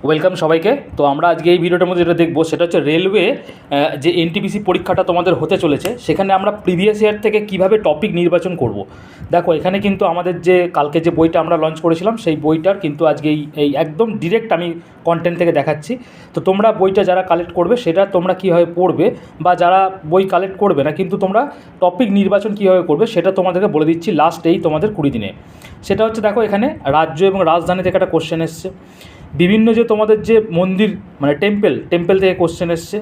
Welcome সবাইকে। তো আমরা আজকে এই ভিডিওটার মধ্যে যেটা দেখবো সেটা হচ্ছে রেলওয়ে যে এনটিপিসি পরীক্ষাটা তোমাদের হতে চলেছে সেখানে আমরা প্রিভিয়াস ইয়ার থেকে কিভাবে টপিক নির্বাচন করব। দেখো এখানে কিন্তু আমাদের যে কালকে যে বইটা আমরা লঞ্চ করেছিলাম সেই বইটার কিন্তু আজকে এই একদম ডিরেক্ট আমি কন্টেন্ট থেকে দেখাচ্ছি। তো তোমরা বইটা যারা কালেক্ট করবে সেটা তোমরা কীভাবে পড়বে, বা যারা বই কালেক্ট করবে না কিন্তু তোমরা টপিক নির্বাচন কীভাবে করবে সেটা তোমাদেরকে বলে দিচ্ছি লাস্ট তোমাদের 20 দিনে। সেটা হচ্ছে দেখো এখানে রাজ্য এবং রাজধানী থেকে একটা কোশ্চেন এসছে, বিভিন্ন যে তোমাদের যে মন্দির মানে টেম্পল থেকে কোশ্চেন এসছে।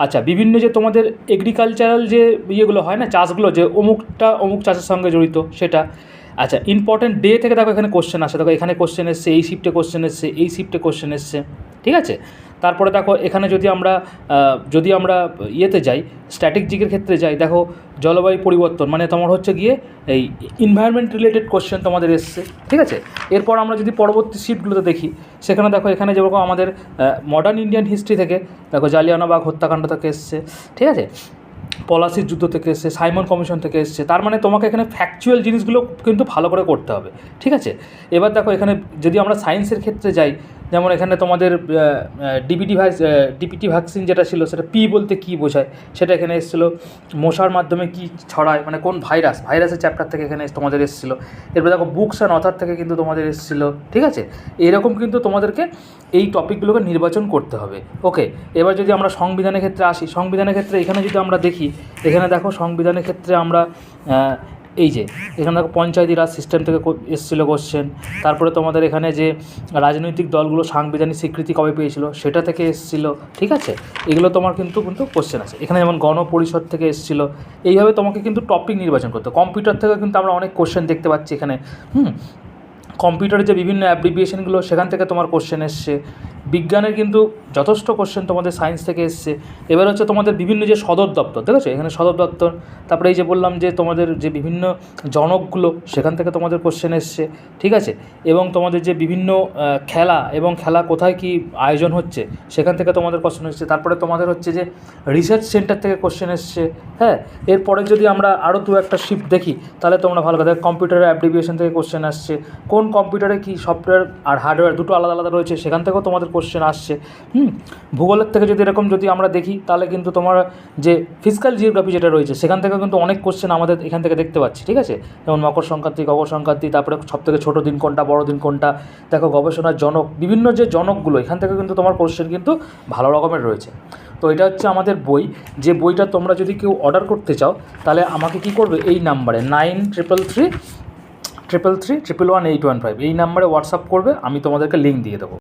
আচ্ছা, বিভিন্ন যে তোমাদের এগ্রিকালচারাল যে ইয়েগুলো হয় না, চাষগুলো, যে অমুক চাষের সঙ্গে জড়িত সেটা। আচ্ছা, ইম্পর্টেন্ট ডে থেকে দেখো এখানে কোশ্চেন আসে, দেখো এখানে কোশ্চেন এসছে, এই শিফটে কোশ্চেন এসছে, এই শিফটে কোশ্চেন এসছে, ঠিক আছে। তারপরে দেখো এখানে যদি আমরা ইয়েতে যাই, স্ট্র্যাটেজিকের ক্ষেত্রে যাই, দেখো জলবায়ু পরিবর্তন মানে তোমার হচ্ছে গিয়ে এই এনভায়রনমেন্ট রিলেটেড কোশ্চেন তোমাদের এসছে, ঠিক আছে। এরপর আমরা যদি পরবর্তী শিফটগুলোতে দেখি, সেখানে দেখো এখানে যেরকম আমাদের মডার্ন ইন্ডিয়ান হিস্ট্রি থেকে দেখো জালিয়ানওয়ালাবাগ হত্যাকাণ্ড থেকে এসছে, ঠিক আছে, পলাশির যুদ্ধ থেকে এসছে, সাইমন কমিশন থেকে এসছে। তার মানে তোমাকে এখানে ফ্যাকচুয়াল জিনিসগুলো কিন্তু ভালো করে করতে হবে, ঠিক আছে। এবার দেখো এখানে যদি আমরা সায়েন্সের ক্ষেত্রে যাই, যেমন এখানে তোমাদের ডিপিটি ভ্যাকসিন যেটা ছিল সেটা পি বলতে কী বোঝায় সেটা এখানে এসেছিলো, মশার মাধ্যমে কী ছড়ায় মানে কোন ভাইরাসের চ্যাপ্টার থেকে এখানে তোমাদের এসেছিলো। এরপর দেখো বুকস অ্যান্ড অথার থেকে কিন্তু তোমাদের এসেছিলো, ঠিক আছে। এরকম কিন্তু তোমাদেরকে এই টপিকগুলোকে নির্বাচন করতে হবে। ওকে, এবার যদি আমরা সংবিধানের ক্ষেত্রে আসি, সংবিধানের ক্ষেত্রে এখানে যদি আমরা দেখি, এখানে দেখো সংবিধানের ক্ষেত্রে আমরা এখানে দেখো পঞ্চায়েতি রাজ সিস্টেম থেকে এসেছিলো কোশ্চেন। তারপরে তোমাদের এখানে যে রাজনৈতিক দলগুলো সাংবিধানিক স্বীকৃতি কবে পেয়েছিল সেটা থেকে এসেছিলো, ঠিক আছে। এগুলো তোমার কিন্তু কোশ্চেন আছে। এখানে যেমন গণপরিষদ থেকে এসেছিলো। এইভাবে তোমাকে কিন্তু টপিক নির্বাচন করতে। কম্পিউটার থেকে কিন্তু আমরা অনেক কোশ্চেন দেখতে পাচ্ছি এখানে। কম্পিউটারের যে বিভিন্ন অ্যাপ্লিকেশনগুলো সেখান থেকে তোমার কোশ্চেন এসছে। বিজ্ঞানের কিন্তু যথেষ্ট কোশ্চেন তোমাদের সায়েন্স থেকে এসছে। এবার হচ্ছে তোমাদের বিভিন্ন যে সদর দপ্তর, ঠিক আছে, এখানে সদর দপ্তর, তারপরে এই যে বললাম যে তোমাদের যে বিভিন্ন জনকগুলো সেখান থেকে তোমাদের কোশ্চেন এসছে, ঠিক আছে। এবং তোমাদের যে বিভিন্ন খেলা কোথায় কি আয়োজন হচ্ছে সেখান থেকে তোমাদের কোশ্চেন এসছে। তারপরে তোমাদের হচ্ছে যে রিসার্চ সেন্টার থেকে কোশ্চেন এসছে। হ্যাঁ, এরপরে যদি আমরা আরও একটা শিফট দেখি তাহলে তোমরা ভালো কথা, কম্পিউটারের অ্যাপ্লিকেশন থেকে কোশ্চেন আসছে, কোন কম্পিউটারে কি সফটওয়্যার আর হার্ডওয়্যার দুটো আলাদা আলাদা রয়েছে সেখান থেকেও তোমাদের কোশ্চেন আসছে। ভূগোলের থেকে যদি যদি আমরা দেখি তাহলে কিন্তু তোমার যে ফিজিক্যাল জিওগ্রাফি যেটা রয়েছে সেখান থেকে কিন্তু অনেক কোশ্চেন আমাদের এখান থেকে দেখতে পাচ্ছি, ঠিক আছে। যেমন মকর সংক্রান্তি, তারপরে সবথেকে ছোটো দিন কোনটা, বড় দিন কোনটা, দেখো গবেষণার জনক, বিভিন্ন যে জনকগুলো এখান থেকে কিন্তু তোমার কোশ্চেন কিন্তু ভালো রকমের রয়েছে। তো এটা হচ্ছে আমাদের বই। যে বইটা তোমরা যদি কেউ অর্ডার করতে চাও তাহলে আমাকে কি করবে, এই নাম্বারে 9333 111 815 এই নাম্বারে হোয়াটসঅ্যাপ করবে, আমি তোমাদেরকে লিঙ্ক দিয়ে দেবো।